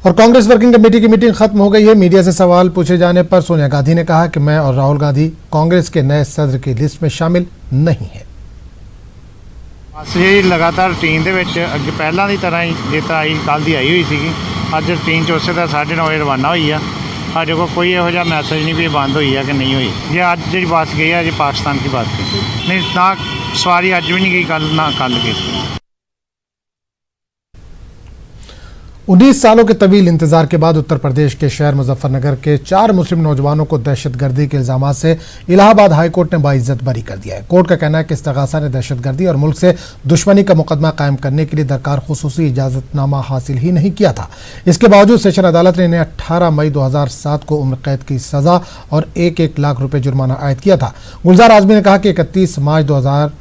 और Congress working committee की meeting खत्म हो गई है। मीडिया से सवाल पूछे जाने पर सोनिया गांधी ने कहा कि मैं और राहुल गांधी कांग्रेस के नए सदर की लिस्ट में शामिल नहीं है। ਅਸੀਂ ਲਗਾਤਾਰ ਰੂਟੀਨ ਦੇ ਵਿੱਚ ਅੱਗੇ ਪਹਿਲਾਂ ਦੀ ਤਰ੍ਹਾਂ ਹੀ ਜਿਸ ਤਰ੍ਹਾਂ ਆਈ ਕੱਲ੍ਹ ਦੀ ਆਈ ਹੋਈ ਸੀਗੀ, ਅੱਜ ਰੂਟੀਨ 'ਚ ਉਸੇ ਤਰ੍ਹਾਂ 9:30 ਵਜੇ ਰਵਾਨਾ ਹੋਈ ਆ। ਸਾਡੇ ਕੋਲ ਕੋਈ ਇਹੋ ਜਿਹਾ ਮੈਸੇਜ ਨਹੀਂ ਵੀ ਇਹ ਬੰਦ ਹੋਈ ਆ ਕਿ ਨਹੀਂ ਹੋਈ। ਜੇ ਅੱਜ ਜਿਹੜੀ ਬੱਸ ਗਈ ਆ, ਜੇ ਪਾਕਿਸਤਾਨ ਦੀ ਬੱਸ ਗਈ ਨਹੀਂ, ਨਾ ਸਵਾਰੀ ਅੱਜ ਵੀ ਨਹੀਂ गई, कल ना कल गई। 19 सालों के तवील इंतजार के बाद उत्तर प्रदेश के शहर मुजफ्फरनगर के 4 मुस्लिम नौजवानों को दहशतगर्दी के इल्जामात से इलाहाबाद हाई कोर्ट ने बाइज्जत बरी कर दिया है। कोर्ट का कहना है कि इस्तगासा ने दहशतगर्दी और मुल्क से दुश्मनी का मुकदमा कायम करने के लिए दरकार खुसूसी इजाजतनामा हासिल ही नहीं किया था। इसके बावजूद सेशन अदालत ने इन्हें 18 मई 2007 को उम्र कैद की सजा और 1-1 लाख रुपए जुर्माना आयद किया था। गुलजार आजमी ने कहा कि 31 मार्च 2000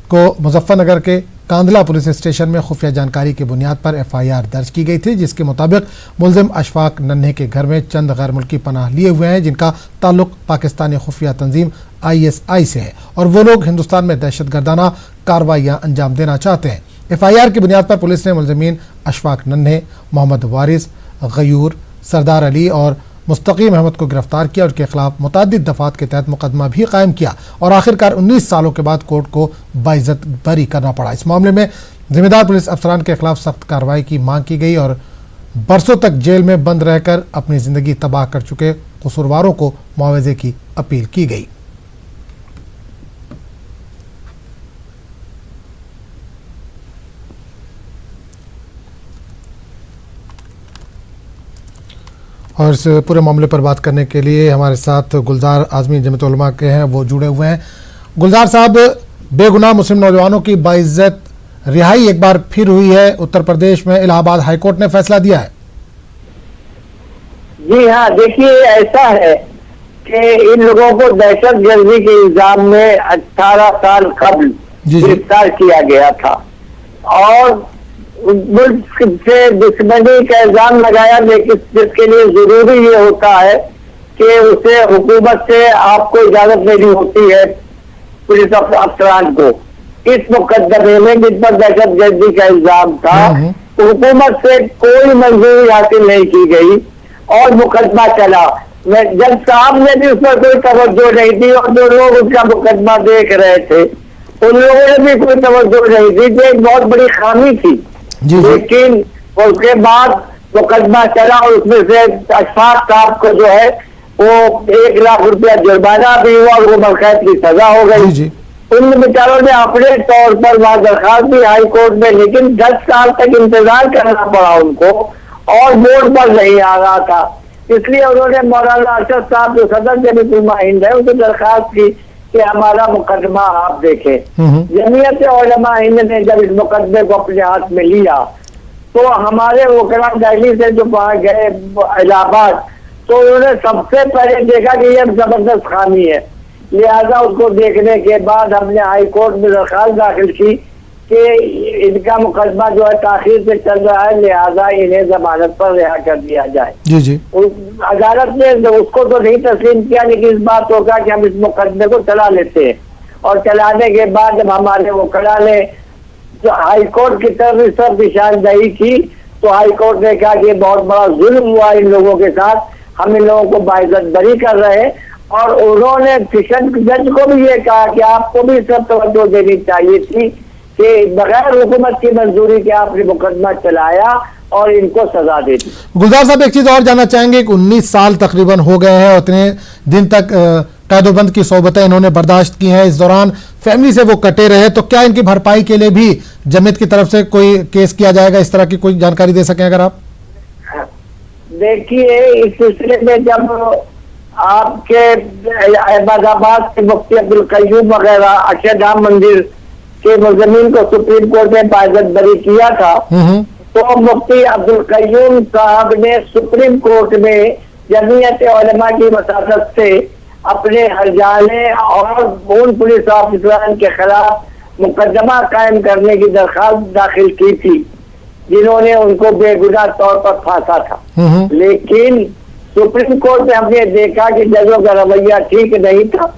को मुजफ्फरनगर के कांदला पुलिस स्टेशन में खुफिया जानकारी की बुनियाद पर FIR दर्ज की गई थी, जिसके मुताबिक मुलजिम अशफाक नन्हे के घर में चंद गैर मुल्की पनाह लिए हुए हैं, जिनका ताल्लुक पाकिस्तानी खुफिया तंजीम ISI से है और वो लोग हिंदुस्तान में दहशतगर्दाना कार्रवाइयां अंजाम देना चाहते हैं। FIR की बुनियाद पर पुलिस ने मुलजिमीन अशफाक नन्हे, मोहम्मद वारिस, गयूर, सरदार अली और मुस्तकीम अहमद को गिरफ्तार किया और उनके खिलाफ मुतअद्दिद दफात के तहत मुकदमा भी कायम किया और आखिरकार 19 सालों के बाद कोर्ट को बाइज्जत बरी करना पड़ा। इस मामले में जिम्मेदार पुलिस अफसरान के खिलाफ सख्त कार्रवाई की मांग की गई और बरसों तक जेल में बंद रहकर अपनी जिंदगी तबाह कर चुके कसूरवारों को मुआवजे की अपील की गई। और इस पूरे मामले पर बात करने के लिए हमारे साथ गुलजार आजमी जमीयत उलमा के हैं, वो जुड़े हुए हैं। गुलजार साहब, बेगुनाह मुस्लिम नौजवानों की बाइज्जत रिहाई एक बार फिर हुई है। उत्तर प्रदेश में इलाहाबाद हाईकोर्ट ने फैसला दिया है। जी हाँ, देखिए ऐसा है कि इन लोगों को दहशतगर्दी के इल्जाम में 18 साल कबल गिरफ्तार किया गया था और मुल्क से दुश्मनी का इल्जाम लगाया, लेकिन जिसके लिए जरूरी ये होता है कि उसे हुकूमत से आपको इजाजत लेनी होती है पुलिस अफसरान को। इस मुकदमे में जिन पर दहशतगर्दी का इल्जाम था, हुकूमत से कोई मंजूरी हासिल नहीं की गई और मुकदमा चला। जज साहब ने भी उस पर कोई तवज्जो नहीं दी और जो लोग उसका मुकदमा देख रहे थे उन लोगों ने भी कोई तवज्जो नहीं दी। जो एक बहुत बड़ी खामी थी, लेकिन उसके बाद मुकदमा चला और उसमें से अशफाक साहब को जो है वो 1 लाख रुपया जुर्माना भी हुआ और उम्र कैद की सजा हो गई। उन बेचारों ने अपने तौर पर वहां दरखास्त दी हाई कोर्ट में, लेकिन 10 साल तक इंतजार करना पड़ा उनको और बोर्ड पर नहीं आ रहा था। इसलिए उन्होंने मौलाना अरशद साहब जो सदर जमीयत उलमा हिंद है उनसे दरखास्त की कि हमारा मुकदमा आप देखें। जमीयत उलमा हिंद ने जब इस मुकदमे को अपने हाथ में लिया तो हमारे वकला दिल्ली से जो वहां गए इलाहाबाद, तो उन्होंने सबसे पहले देखा कि यह जबरदस्त खामी है। लिहाजा उसको देखने के बाद हमने हाई कोर्ट में दरखास्त दाखिल की कि इनका मुकदमा जो है ताखीर से चल रहा है, लिहाजा इन्हें जमानत पर रिहा कर दिया जाए। जी। अदालत ने उसको तो नहीं तस्लीम किया, लेकिन इस बात होगा कि हम इस मुकदमे को चला लेते हैं और चलाने के बाद जब हमारे वकला ने जो हाई कोर्ट की तरफ इस सब निशानदेही की तो हाई कोर्ट ने कहा कि बहुत बड़ा जुल्म हुआ इन लोगों के साथ, हम इन लोगों को बाइज्जत बरी कर रहे हैं। और उन्होंने सेशन जज को भी ये कहा कि आपको भी सब तवज्जो देनी चाहिए थी कि बगैर हुकूमत की मंजूरी के आपने मुकदमा चलाया और इनको सजा दे दी। गुलजार साहब, एक चीज और जानना चाहेंगे कि 19 साल तकरीबन हो गए हैं और इतने दिन तक कैदोबंद की सोबतें इन्होंने बर्दाश्त की हैं, इस दौरान फैमिली से वो कटे रहे, तो क्या इनकी भरपाई के लिए भी जमीयत की तरफ से कोई केस किया जाएगा? इस तरह की कोई जानकारी दे सकें अगर आप। देखिए, इस सिलसिले में जब आपके अहमदाबाद के मुफ्ती अब्दुल कय्यूम वगैरह अक्षरधाम मंदिर के मुलजिमीन को सुप्रीम कोर्ट ने बाइज्जत बरी किया था, तो मुफ्ती अब्दुल कय्यूम साहब ने सुप्रीम कोर्ट में जमीयत उलमा की वसातत से अपने हरजाने और उन पुलिस ऑफिसरान के खिलाफ मुकदमा कायम करने की दरखास्त दाखिल की थी जिन्होंने उनको बेगुनाह तौर पर फांसा था। लेकिन सुप्रीम कोर्ट में हमने देखा कि जजों का रवैया ठीक नहीं था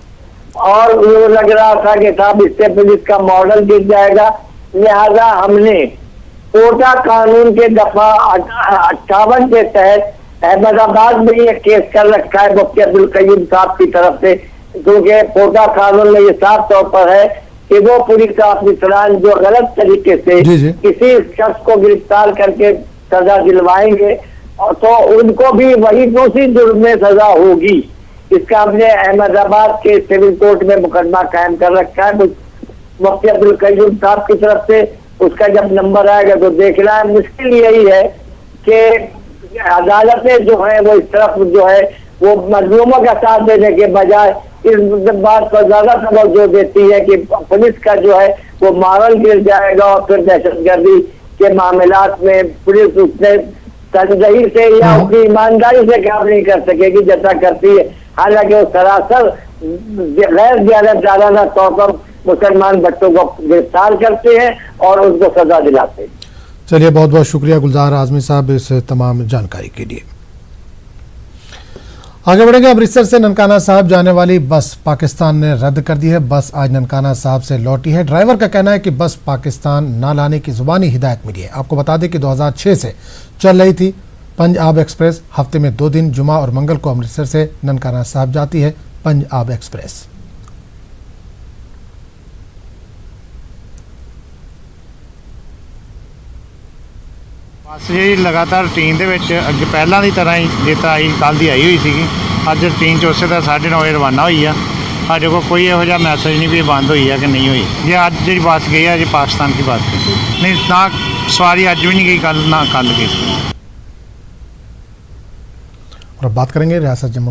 और वो लग रहा था कि साहब इससे पुलिस का मॉडल गिर जाएगा। लिहाजा हमने कोटा कानून के दफा 58 के तहत अहमदाबाद में ये केस कर रखा है मुफ्ती अब्दुल कयूम साहब की तरफ से, क्योंकि कोटा कानून में ये साफ तौर पर है कि वो पुलिस अफसरान जो गलत तरीके से जी। किसी शख्स को गिरफ्तार करके सजा दिलवाएंगे और तो उनको भी वही दूसरी जुर्म में सजा होगी। इसका हमने अहमदाबाद के सिविल कोर्ट में मुकदमा कायम कर रखा है मुफ्ती अब्दुल कयूम साहब की तरफ से। उसका जब नंबर आएगा तो देखना है। मुश्किल यही है कि अदालतें जो है वो इस तरफ जो है वो मजलूमों का साथ देने के बजाय इस बात पर ज्यादा तवज्जो देती है कि पुलिस का जो है वो मॉरल गिर जाएगा और फिर दहशतगर्दी के मामलात में पुलिस उसने तनजही से या अपनी ईमानदारी से काम नहीं कर सकेगी जैसा करती है। हालांकि वो सरासर गैर जानबदाराना तौर पर मुसलमान बच्चों को गिरफ्तार करते हैं और उनको सजा दिलाते हैं। चलिए, बहुत बहुत शुक्रिया गुलजार आजमी साहब इस तमाम जानकारी के लिए। आगे बढ़ेंगे। अमृतसर से ननकाना साहब जाने वाली बस पाकिस्तान ने रद्द कर दी है। बस आज ननकाना साहब से लौटी है। ड्राइवर का कहना है कि बस पाकिस्तान ना लाने की जुबानी हिदायत मिली है। आपको बता दें कि 2006 से चल रही थी पंजाब एक्सप्रेस। हफ्ते में 2 दिन जुमा और मंगल को अमृतसर से ननकाना साहब जाती है पंजाब एक्सप्रेस। ਬੱਸ ਜਿਹੜੀ ਲਗਾਤਾਰ ਰੂਟੀਨ ਦੇ ਵਿੱਚ ਅੱਗੇ ਪਹਿਲਾਂ ਦੀ ਤਰ੍ਹਾਂ ਹੀ ਜਿਸ ਤਰ੍ਹਾਂ ਆਈ ਕੱਲ੍ਹ ਦੀ ਆਈ ਹੋਈ ਸੀਗੀ, ਅੱਜ ਰੂਟੀਨ 'ਚ ਉਸੇ ਤਰ੍ਹਾਂ 9:30 ਵਜੇ ਰਵਾਨਾ ਹੋਈ ਆ। ਸਾਡੇ ਕੋਲ ਕੋਈ ਇਹੋ ਜਿਹਾ ਮੈਸੇਜ ਨਹੀਂ ਵੀ ਇਹ ਬੰਦ ਹੋਈ ਆ ਕਿ ਨਹੀਂ ਹੋਈ। ਜੇ ਅੱਜ ਜਿਹੜੀ ਬੱਸ ਗਈ ਆ, ਜੇ ਪਾਕਿस्तान की ਬੱਸ नहीं, ना सवारी आज भी नहीं गई, कल ना कल गई। और अब बात करेंगे रियासत जम्मू